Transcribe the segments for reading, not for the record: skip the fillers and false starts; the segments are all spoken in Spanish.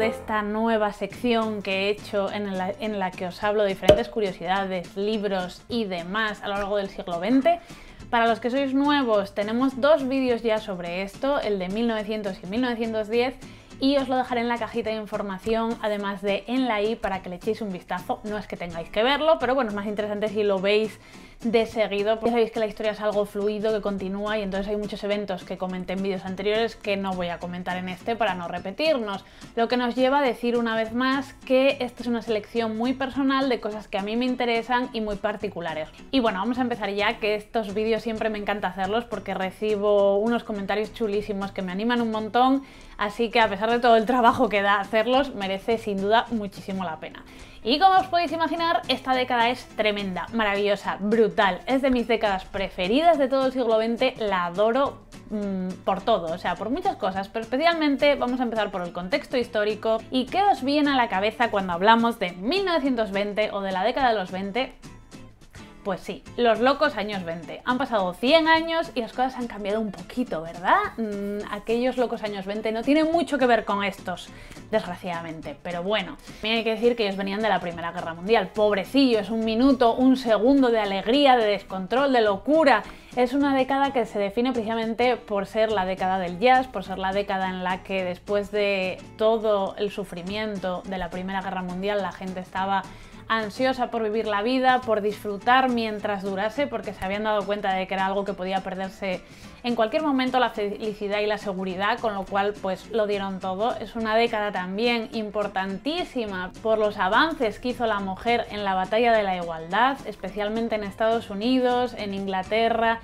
esta nueva sección que he hecho en la que os hablo de diferentes curiosidades, libros y demás a lo largo del siglo XX. Para los que sois nuevos, tenemos dos vídeos ya sobre esto, el de 1900 y 1910, y os lo dejaré en la cajita de información, además de en la i, para que le echéis un vistazo. No es que tengáis que verlo, pero bueno, es más interesante si lo veis de seguido, porque sabéis que la historia es algo fluido, que continúa, y entonces hay muchos eventos que comenté en vídeos anteriores que no voy a comentar en este para no repetirnos, lo que nos lleva a decir una vez más que esta es una selección muy personal de cosas que a mí me interesan y muy particulares. Y bueno, vamos a empezar ya, que estos vídeos siempre me encanta hacerlos porque recibo unos comentarios chulísimos que me animan un montón, así que a pesar de todo el trabajo que da hacerlos, merece sin duda muchísimo la pena. Y como os podéis imaginar, esta década es tremenda, maravillosa, brutal. Es de mis décadas preferidas de todo el siglo XX, la adoro por todo, o sea, por muchas cosas, pero especialmente vamos a empezar por el contexto histórico. ¿Y qué os viene a la cabeza cuando hablamos de 1920 o de la década de los 20? Pues sí, los locos años 20. Han pasado 100 años y las cosas han cambiado un poquito, ¿verdad? Aquellos locos años 20 no tienen mucho que ver con estos, desgraciadamente. Pero bueno, también hay que decir que ellos venían de la Primera Guerra Mundial. Pobrecillos, un minuto, un segundo de alegría, de descontrol, de locura. Es una década que se define precisamente por ser la década del jazz, por ser la década en la que después de todo el sufrimiento de la Primera Guerra Mundial la gente estaba ansiosa por vivir la vida, por disfrutar mientras durase, porque se habían dado cuenta de que era algo que podía perderse en cualquier momento, la felicidad y la seguridad, con lo cual pues lo dieron todo. Es una década también importantísima por los avances que hizo la mujer en la batalla de la igualdad, especialmente en Estados Unidos, en Inglaterra.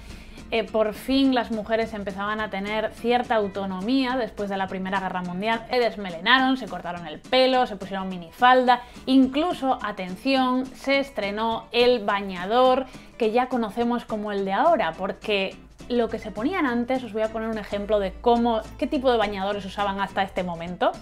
Por fin las mujeres empezaban a tener cierta autonomía después de la Primera Guerra Mundial. Se desmelenaron, se cortaron el pelo, se pusieron minifalda, incluso, atención, se estrenó el bañador que ya conocemos como el de ahora, porque lo que se ponían antes, os voy a poner un ejemplo de qué tipo de bañadores usaban hasta este momento,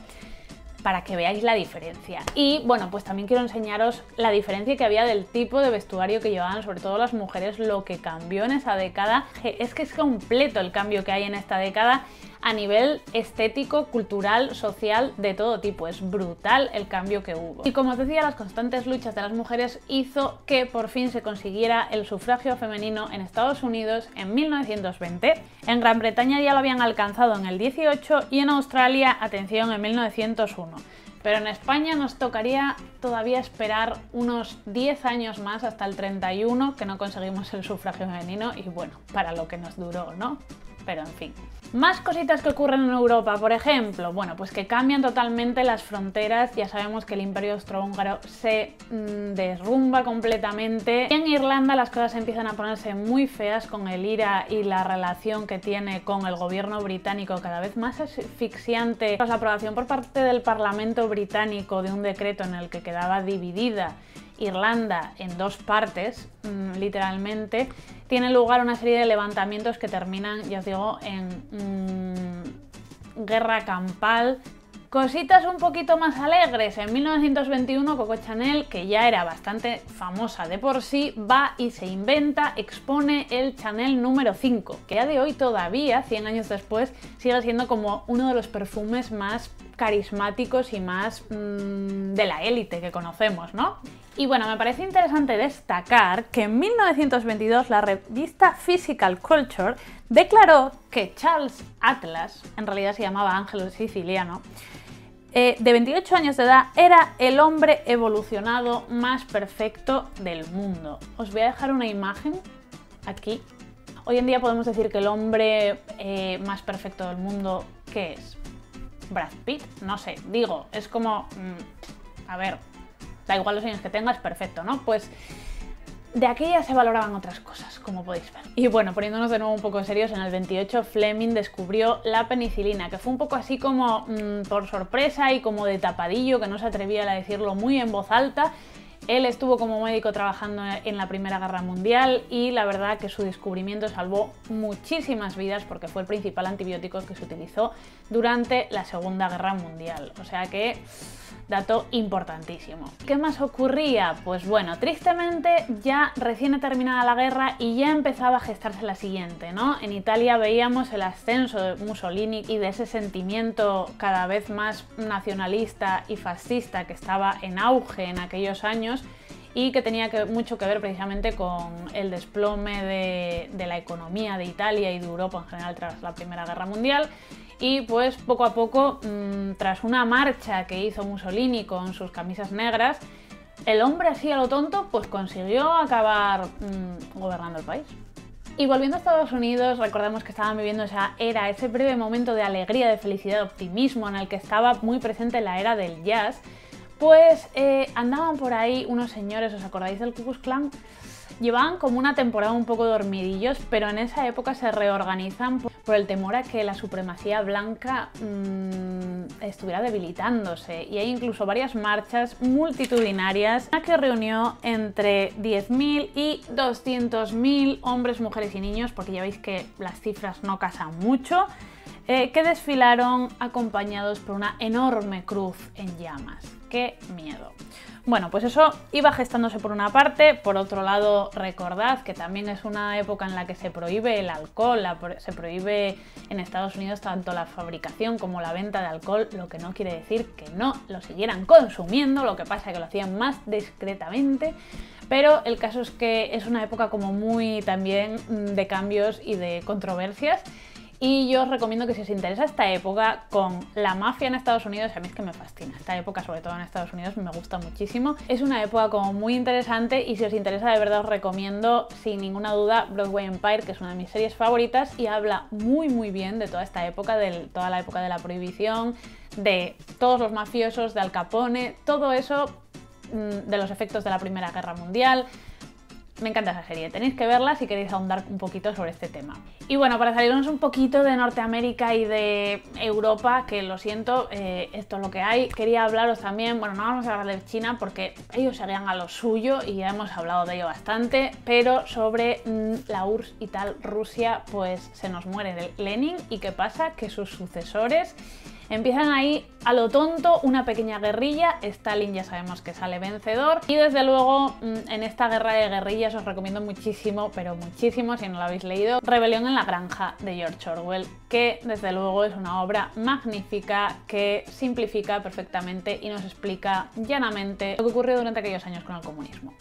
para que veáis la diferencia. Y bueno, pues también quiero enseñaros la diferencia que había del tipo de vestuario que llevaban, sobre todo las mujeres. Lo que cambió en esa década es que es completo el cambio que hay en esta década a nivel estético, cultural, social, de todo tipo. Es brutal el cambio que hubo. Y como os decía, las constantes luchas de las mujeres hizo que por fin se consiguiera el sufragio femenino en Estados Unidos en 1920. En Gran Bretaña ya lo habían alcanzado en el 18 y en Australia, atención, en 1901. Pero en España nos tocaría todavía esperar unos 10 años más, hasta el 31, que no conseguimos el sufragio femenino, y bueno, para lo que nos duró, ¿no? Pero en fin. Más cositas que ocurren en Europa, por ejemplo, bueno, pues que cambian totalmente las fronteras. Ya sabemos que el Imperio Austrohúngaro se derrumba completamente. En Irlanda las cosas empiezan a ponerse muy feas con el IRA y la relación que tiene con el gobierno británico cada vez más asfixiante. Tras la aprobación por parte del Parlamento británico de un decreto en el que quedaba dividida Irlanda en dos partes, literalmente, tiene lugar una serie de levantamientos que terminan, ya os digo, en guerra campal. Cositas un poquito más alegres. En 1921 Coco Chanel, que ya era bastante famosa de por sí, va y se inventa, expone el Chanel número 5, que a día de hoy todavía, 100 años después, sigue siendo como uno de los perfumes más carismáticos y más de la élite que conocemos, ¿no? Y bueno, me parece interesante destacar que en 1922 la revista Physical Culture declaró que Charles Atlas, en realidad se llamaba Ángelo Siciliano, de 28 años de edad, era el hombre evolucionado más perfecto del mundo. Os voy a dejar una imagen aquí. Hoy en día podemos decir que el hombre más perfecto del mundo, ¿qué es? ¿Brad Pitt? No sé, digo, es como... a ver, da igual los años que tengas, perfecto, ¿no? Pues de aquella se valoraban otras cosas, como podéis ver. Y bueno, poniéndonos de nuevo un poco serios, en el 28 Fleming descubrió la penicilina, que fue un poco así como por sorpresa y como de tapadillo, que no se atrevía a decirlo muy en voz alta. Él estuvo como médico trabajando en la Primera Guerra Mundial y la verdad que su descubrimiento salvó muchísimas vidas porque fue el principal antibiótico que se utilizó durante la Segunda Guerra Mundial. O sea que dato importantísimo. ¿Qué más ocurría? Pues bueno, tristemente ya recién terminada la guerra y ya empezaba a gestarse la siguiente, ¿no? En Italia veíamos el ascenso de Mussolini y de ese sentimiento cada vez más nacionalista y fascista que estaba en auge en aquellos años y que tenía mucho que ver precisamente con el desplome de la economía de Italia y de Europa en general tras la Primera Guerra Mundial. Y pues poco a poco, tras una marcha que hizo Mussolini con sus camisas negras, el hombre así a lo tonto pues consiguió acabar gobernando el país. Y volviendo a Estados Unidos, recordemos que estaban viviendo esa era, ese breve momento de alegría, de felicidad, de optimismo en el que estaba muy presente la era del jazz, pues andaban por ahí unos señores, ¿os acordáis del Ku Klux Klan? Llevaban como una temporada un poco dormidillos, pero en esa época se reorganizan por el temor a que la supremacía blanca estuviera debilitándose. Y hay incluso varias marchas multitudinarias que reunió entre 10.000 y 200.000 hombres, mujeres y niños, porque ya veis que las cifras no casan mucho, que desfilaron acompañados por una enorme cruz en llamas. ¡Qué miedo! Bueno, pues eso iba gestándose por una parte. Por otro lado, recordad que también es una época en la que se prohíbe el alcohol, se prohíbe en Estados Unidos tanto la fabricación como la venta de alcohol, lo que no quiere decir que no lo siguieran consumiendo, lo que pasa es que lo hacían más discretamente, pero el caso es que es una época como muy también de cambios y de controversias. Y yo os recomiendo que si os interesa esta época con la mafia en Estados Unidos, a mí es que me fascina. Esta época, sobre todo en Estados Unidos, me gusta muchísimo. Es una época como muy interesante y si os interesa de verdad os recomiendo sin ninguna duda Broadway Empire, que es una de mis series favoritas y habla muy bien de toda esta época, de toda la época de la prohibición, de todos los mafiosos, de Al Capone, todo eso, de los efectos de la Primera Guerra Mundial. Me encanta esa serie, tenéis que verla si queréis ahondar un poquito sobre este tema. Y bueno, para salirnos un poquito de Norteamérica y de Europa, que lo siento, esto es lo que hay, quería hablaros también, bueno, no vamos a hablar de China porque ellos seguían a lo suyo y ya hemos hablado de ello bastante, pero sobre la URSS y tal, Rusia, pues se nos muere Lenin y ¿qué pasa? Que sus sucesores empiezan ahí a lo tonto una pequeña guerrilla. Stalin ya sabemos que sale vencedor y desde luego en esta guerra de guerrillas os recomiendo muchísimo, pero muchísimo, si no lo habéis leído, Rebelión en la Granja de George Orwell, que desde luego es una obra magnífica que simplifica perfectamente y nos explica llanamente lo que ocurrió durante aquellos años con el comunismo.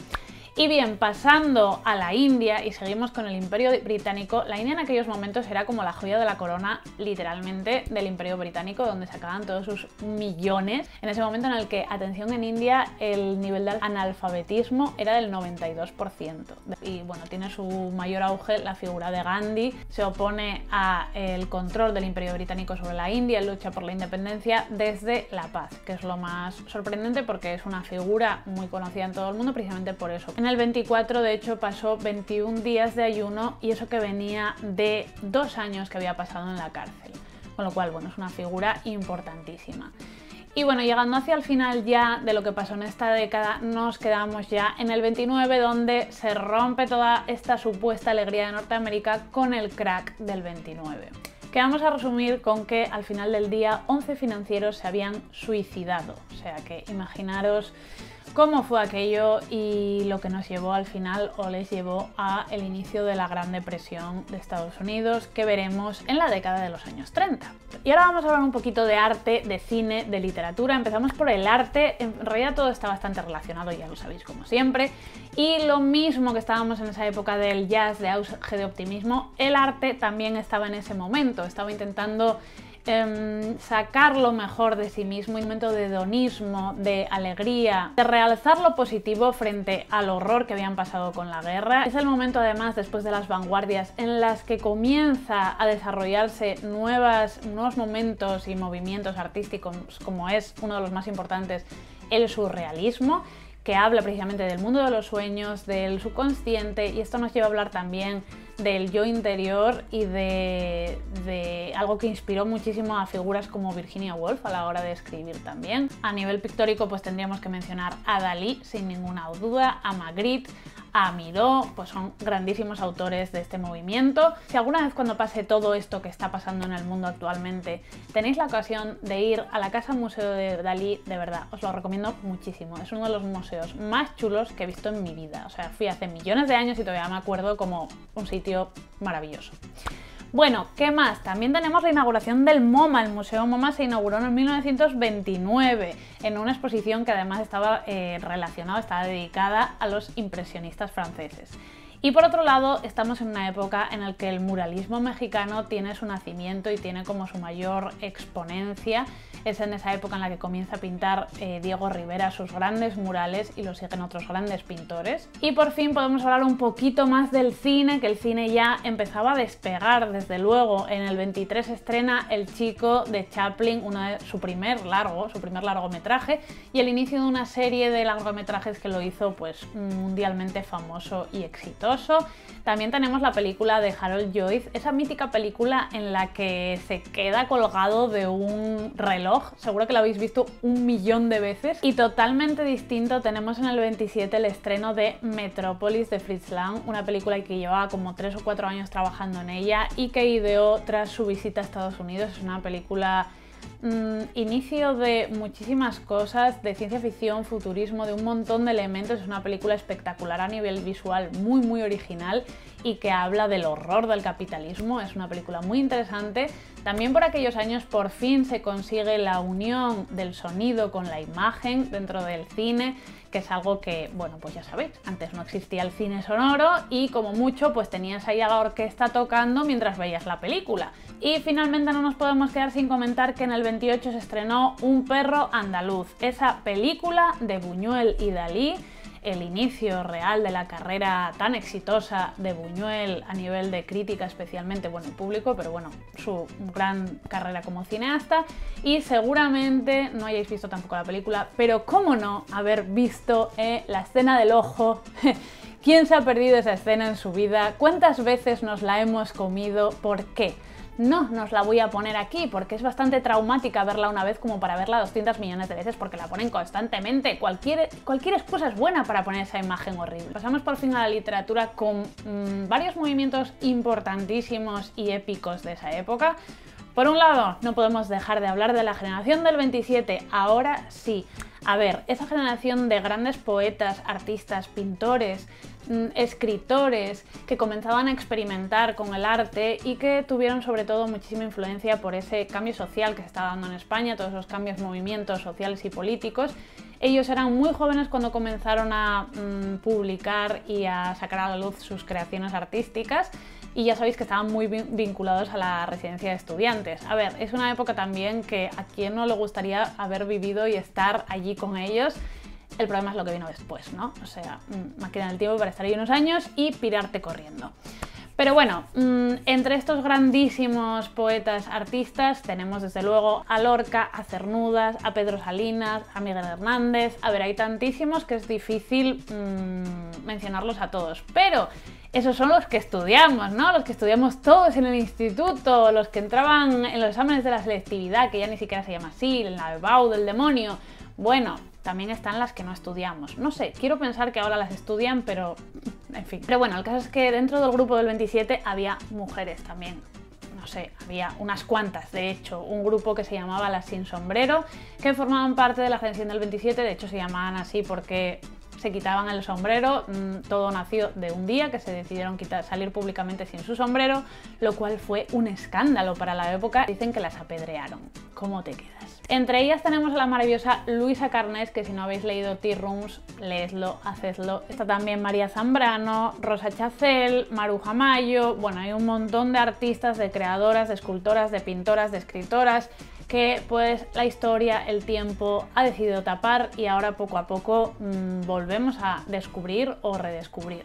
Y bien, pasando a la India y seguimos con el Imperio Británico, la India en aquellos momentos era como la joya de la corona, literalmente, del Imperio Británico, donde sacaban todos sus millones. En ese momento en el que, atención, en India el nivel de analfabetismo era del 92%. Y bueno, tiene su mayor auge la figura de Gandhi, se opone al control del Imperio Británico sobre la India, lucha por la independencia desde la paz, que es lo más sorprendente porque es una figura muy conocida en todo el mundo precisamente por eso. En el 24, de hecho, pasó 21 días de ayuno y eso que venía de 2 años que había pasado en la cárcel. Con lo cual, bueno, es una figura importantísima. Y bueno, llegando hacia el final ya de lo que pasó en esta década, nos quedamos ya en el 29, donde se rompe toda esta supuesta alegría de Norteamérica con el crack del 29. Que vamos a resumir con que al final del día 11 financieros se habían suicidado. O sea que imaginaros cómo fue aquello y lo que nos llevó al final o les llevó a el inicio de la Gran Depresión de Estados Unidos que veremos en la década de los años 30. Y ahora vamos a hablar un poquito de arte, de cine, de literatura. Empezamos por el arte. En realidad todo está bastante relacionado, ya lo sabéis como siempre. Y lo mismo que estábamos en esa época del jazz, de auge de optimismo, el arte también estaba en ese momento. Estaba intentando sacar lo mejor de sí mismo, un momento de hedonismo, de alegría, de realzar lo positivo frente al horror que habían pasado con la guerra. Es el momento además, después de las vanguardias, en las que comienza a desarrollarse nuevos momentos y movimientos artísticos, como es uno de los más importantes, el surrealismo, que habla precisamente del mundo de los sueños, del subconsciente, y esto nos lleva a hablar también del yo interior y de algo que inspiró muchísimo a figuras como Virginia Woolf a la hora de escribir también. A nivel pictórico pues tendríamos que mencionar a Dalí sin ninguna duda, a Magritte, a Miró, pues son grandísimos autores de este movimiento. Si alguna vez cuando pase todo esto que está pasando en el mundo actualmente tenéis la ocasión de ir a la Casa Museo de Dalí, de verdad, os lo recomiendo muchísimo. Es uno de los museos más chulos que he visto en mi vida. O sea, fui hace millones de años y todavía me acuerdo como un sitio maravilloso. Bueno, ¿qué más? También tenemos la inauguración del MoMA. El Museo MoMA se inauguró en 1929 en una exposición que además estaba estaba dedicada a los impresionistas franceses. Y por otro lado, estamos en una época en la que el muralismo mexicano tiene su nacimiento y tiene como su mayor exponencia. Es en esa época en la que comienza a pintar Diego Rivera sus grandes murales y lo siguen otros grandes pintores. Y por fin podemos hablar un poquito más del cine, que el cine ya empezaba a despegar, desde luego. En el 23 se estrena El chico de Chaplin, su primer largometraje, y el inicio de una serie de largometrajes que lo hizo pues mundialmente famoso y exitoso. También tenemos la película de Harold Lloyd, esa mítica película en la que se queda colgado de un reloj. Seguro que la habéis visto 1.000.000 de veces. Y totalmente distinto tenemos en el 27 el estreno de Metrópolis de Fritz Lang, una película que llevaba como 3 o 4 años trabajando en ella y que ideó tras su visita a Estados Unidos. Es una película inicio de muchísimas cosas, de ciencia ficción, futurismo, de un montón de elementos. Es una película espectacular a nivel visual, muy original, y que habla del horror del capitalismo. Es una película muy interesante. También por aquellos años por fin se consigue la unión del sonido con la imagen dentro del cine, que es algo que, bueno, pues ya sabéis, antes no existía el cine sonoro y como mucho pues tenías ahí a la orquesta tocando mientras veías la película. Y finalmente no nos podemos quedar sin comentar que en el 28 se estrenó Un perro andaluz, esa película de Buñuel y Dalí, el inicio real de la carrera tan exitosa de Buñuel a nivel de crítica especialmente, bueno, y público, pero bueno, su gran carrera como cineasta. Y seguramente no hayáis visto tampoco la película, pero cómo no haber visto la escena del ojo. ¿Quién se ha perdido esa escena en su vida? ¿Cuántas veces nos la hemos comido? ¿Por qué? No nos la voy a poner aquí porque es bastante traumática verla una vez como para verla 200 millones de veces, porque la ponen constantemente. Cualquier excusa es buena para poner esa imagen horrible. Pasamos por fin a la literatura con varios movimientos importantísimos y épicos de esa época. Por un lado, no podemos dejar de hablar de la generación del 27, ahora sí. A ver, esa generación de grandes poetas, artistas, pintores, escritores que comenzaban a experimentar con el arte y que tuvieron sobre todo muchísima influencia por ese cambio social que se estaba dando en España, todos esos cambios, movimientos sociales y políticos. Ellos eran muy jóvenes cuando comenzaron a publicar y a sacar a la luz sus creaciones artísticas, y ya sabéis que estaban muy vinculados a la residencia de estudiantes. A ver, es una época también que a quien no le gustaría haber vivido y estar allí con ellos. El problema es lo que vino después, ¿no? O sea, máquina del tiempo para estar ahí unos años y pirarte corriendo. Pero bueno, entre estos grandísimos poetas artistas tenemos desde luego a Lorca, a Cernudas, a Pedro Salinas, a Miguel Hernández. A ver, hay tantísimos que es difícil mencionarlos a todos, pero esos son los que estudiamos, ¿no? Los que estudiamos todos en el instituto, los que entraban en los exámenes de la selectividad, que ya ni siquiera se llama así, la BAU del demonio. Bueno, también están las que no estudiamos. No sé, quiero pensar que ahora las estudian, pero en fin. Pero bueno, el caso es que dentro del grupo del 27 había mujeres también. No sé, había unas cuantas, de hecho, un grupo que se llamaba Las Sin Sombrero, que formaban parte de la generación del 27, de hecho se llamaban así porque se quitaban el sombrero. Todo nació de un día que se decidieron salir públicamente sin su sombrero, lo cual fue un escándalo para la época. Dicen que las apedrearon. ¿Cómo te quedas? Entre ellas tenemos a la maravillosa Luisa Carnés, que si no habéis leído Tea Rooms, leedlo, hacedlo. Está también María Zambrano, Rosa Chacel, Maruja Mayo. Bueno, hay un montón de artistas, de creadoras, de escultoras, de pintoras, de escritoras, que pues la historia, el tiempo ha decidido tapar y ahora poco a poco volvemos a descubrir o redescubrir.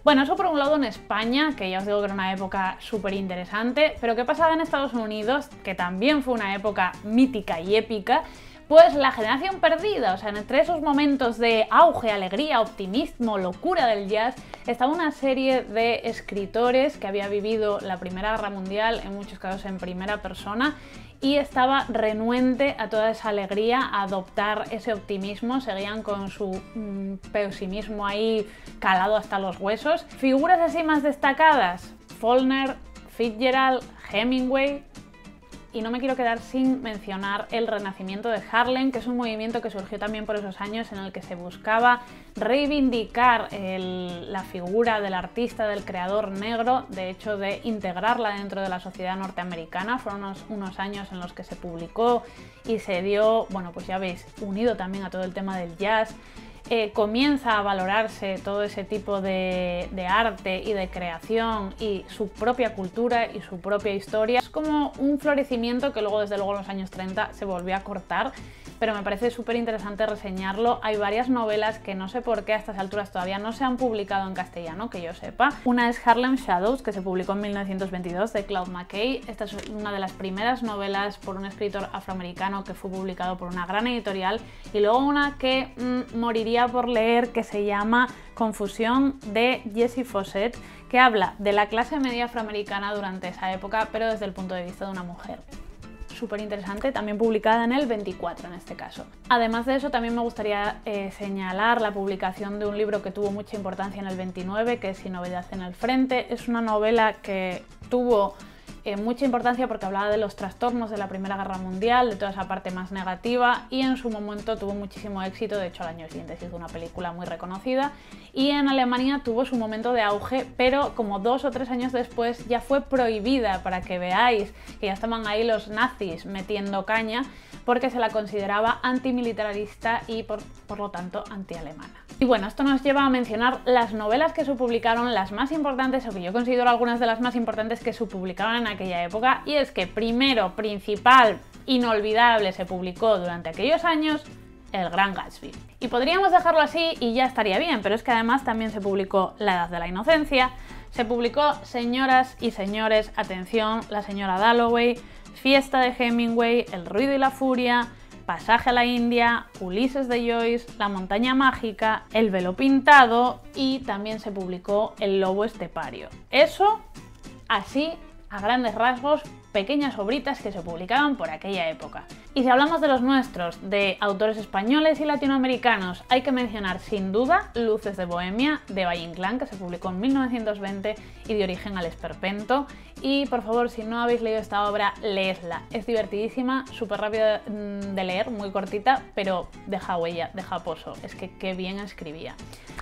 Bueno, eso por un lado en España, que ya os digo que era una época súper interesante, pero ¿qué pasaba en Estados Unidos? Que también fue una época mítica y épica, Pues la generación perdida, o sea, entre esos momentos de auge, alegría, optimismo, locura del jazz, estaba una serie de escritores que había vivido la Primera Guerra Mundial, en muchos casos en primera persona, y estaba renuente a toda esa alegría, a adoptar ese optimismo, seguían con su pesimismo ahí calado hasta los huesos. Figuras así más destacadas: Faulkner, Fitzgerald, Hemingway. Y no me quiero quedar sin mencionar el renacimiento de Harlem, que es un movimiento que surgió también por esos años en el que se buscaba reivindicar la figura del artista, del creador negro, de hecho de integrarla dentro de la sociedad norteamericana. Fueron unos años en los que se publicó y se dio, bueno, pues ya veis, unido también a todo el tema del jazz. Comienza a valorarse todo ese tipo de arte y de creación y su propia cultura y su propia historia. Es como un florecimiento que luego, desde luego, en los años 30 se volvió a cortar, pero me parece súper interesante reseñarlo. Hay varias novelas que no sé por qué a estas alturas todavía no se han publicado en castellano, que yo sepa. Una es Harlem Shadows, que se publicó en 1922, de Claude McKay. Esta es una de las primeras novelas por un escritor afroamericano que fue publicado por una gran editorial. Y luego una que moriría por leer, que se llama Confusión, de Jessie Fawcett, que habla de la clase media afroamericana durante esa época, pero desde el punto de vista de una mujer. Súper interesante, también publicada en el 24 en este caso. Además de eso, también me gustaría señalar la publicación de un libro que tuvo mucha importancia en el 29, que es Sin novedad en el frente. Es una novela que tuvo mucha importancia porque hablaba de los trastornos de la Primera Guerra Mundial, de toda esa parte más negativa, y en su momento tuvo muchísimo éxito. De hecho, al año siguiente se hizo una película muy reconocida, y en Alemania tuvo su momento de auge, pero como 2 o 3 años después ya fue prohibida, para que veáis que ya estaban ahí los nazis metiendo caña, porque se la consideraba antimilitarista y por lo tanto antialemana. Y bueno, esto nos lleva a mencionar las novelas que se publicaron, las más importantes, o que yo considero algunas de las más importantes que se publicaban en aquella época. Y es que primero, principal, inolvidable, se publicó durante aquellos años El Gran Gatsby. Y podríamos dejarlo así y ya estaría bien, pero es que además también se publicó La Edad de la Inocencia, se publicó Señoras y Señores, atención, La Señora Dalloway, Fiesta de Hemingway, El Ruido y la Furia, Pasaje a la India, Ulises de Joyce, La Montaña Mágica, El Velo Pintado, y también se publicó El Lobo Estepario. Eso, así, a grandes rasgos, pequeñas obritas que se publicaban por aquella época. Y si hablamos de los nuestros, de autores españoles y latinoamericanos, hay que mencionar sin duda Luces de Bohemia, de Valle Inclán, que se publicó en 1920 y de origen al esperpento. Y por favor, si no habéis leído esta obra, leedla. Es divertidísima, súper rápida de leer, muy cortita, pero deja huella, deja pozo. Es que qué bien escribía.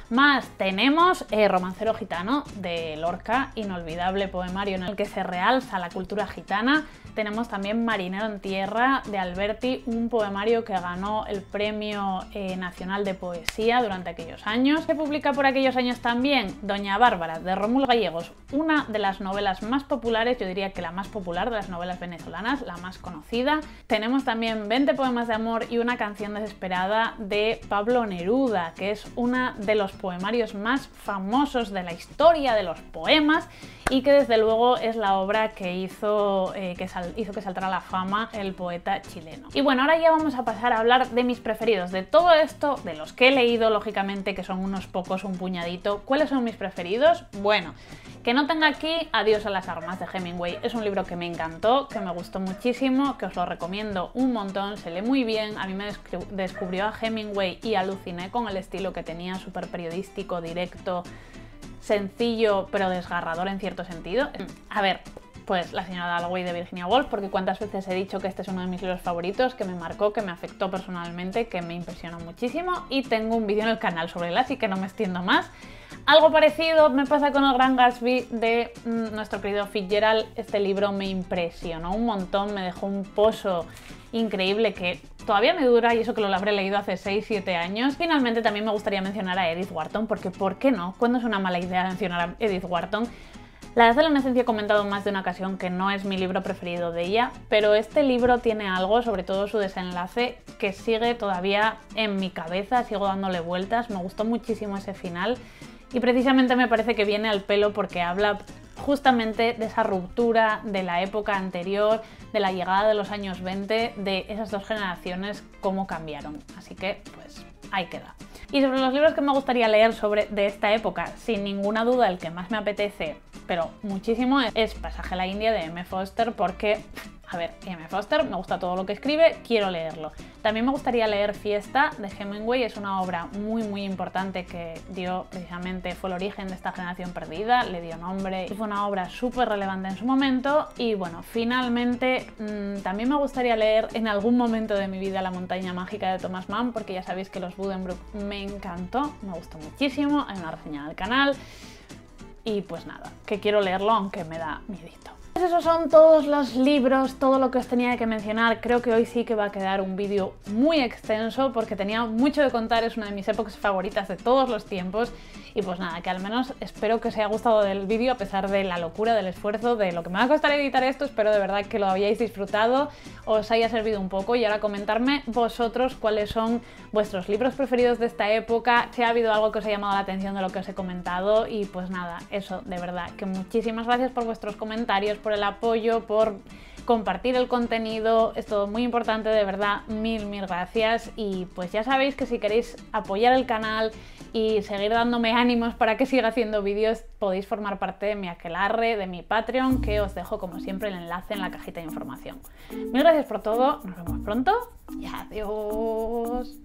Más tenemos Romancero Gitano, de Lorca, inolvidable poemario en el que se realza la cultura gitana. Tenemos también Marinero en Tierra, de Alberti, un poemario que ganó el Premio Nacional de Poesía durante aquellos años. Se publica por aquellos años también Doña Bárbara, de Rómulo Gallegos, una de las novelas más populares, yo diría que la más popular de las novelas venezolanas, la más conocida. Tenemos también 20 poemas de amor y Una canción desesperada, de Pablo Neruda, que es uno de los poemarios más famosos de la historia de los poemas y que desde luego es la obra que hizo que saltara a la fama el poeta chileno. Y bueno, ahora ya vamos a pasar a hablar de mis preferidos. De todo esto, de los que he leído, lógicamente, que son unos pocos, un puñadito. ¿Cuáles son mis preferidos? Bueno, que no tenga aquí Adiós a las armas, de Hemingway. Es un libro que me encantó, que me gustó muchísimo, que os lo recomiendo un montón, se lee muy bien. A mí me descubrió a Hemingway y aluciné con el estilo que tenía, súper periodístico, directo, sencillo pero desgarrador en cierto sentido. A ver, pues La señora Dalloway, de Virginia Woolf, porque cuántas veces he dicho que este es uno de mis libros favoritos, que me marcó, que me afectó personalmente, que me impresionó muchísimo, y tengo un vídeo en el canal sobre él, así que no me extiendo más. Algo parecido me pasa con El Gran Gatsby, de nuestro querido Fitzgerald. Este libro me impresionó un montón, me dejó un pozo increíble que todavía me dura, y eso que lo habré leído hace 6-7 años. Finalmente también me gustaría mencionar a Edith Wharton, porque ¿por qué no? ¿Cuándo es una mala idea mencionar a Edith Wharton? La Edad de la Inocencia he comentado más de una ocasión que no es mi libro preferido de ella, pero este libro tiene algo, sobre todo su desenlace, que sigue todavía en mi cabeza, sigo dándole vueltas. Me gustó muchísimo ese final y precisamente me parece que viene al pelo porque habla justamente de esa ruptura de la época anterior, de la llegada de los años 20, de esas dos generaciones, cómo cambiaron. Así que, pues, ahí queda. Y sobre los libros que me gustaría leer de esta época, sin ninguna duda el que más me apetece, pero muchísimo, es Pasaje a la India de M. Foster, porque, a ver, M. Foster, me gusta todo lo que escribe, quiero leerlo. También me gustaría leer Fiesta de Hemingway, es una obra muy importante que precisamente fue el origen de esta generación perdida, le dio nombre y fue una obra súper relevante en su momento. Y bueno, finalmente también me gustaría leer en algún momento de mi vida La montaña mágica de Thomas Mann, porque ya sabéis que Los Buddenbrook me encantó, me gustó muchísimo, hay una reseña del canal y pues nada, que quiero leerlo aunque me da miedito. Pues esos son todos los libros, todo lo que os tenía que mencionar. Creo que hoy sí que va a quedar un vídeo muy extenso porque tenía mucho de contar, es una de mis épocas favoritas de todos los tiempos. Y pues nada, que al menos espero que os haya gustado del vídeo a pesar de la locura, del esfuerzo, de lo que me va a costar editar esto. Espero de verdad que lo hayáis disfrutado, os haya servido un poco y ahora comentarme vosotros cuáles son vuestros libros preferidos de esta época, si ha habido algo que os haya llamado la atención de lo que os he comentado. Y pues nada, eso, de verdad, que muchísimas gracias por vuestros comentarios, por el apoyo, por compartir el contenido, es todo muy importante, de verdad, mil gracias. Y pues ya sabéis que si queréis apoyar el canal y seguir dándome ánimos para que siga haciendo vídeos, podéis formar parte de mi aquelarre, de mi Patreon, que os dejo como siempre el enlace en la cajita de información. Mil gracias por todo, nos vemos pronto y adiós.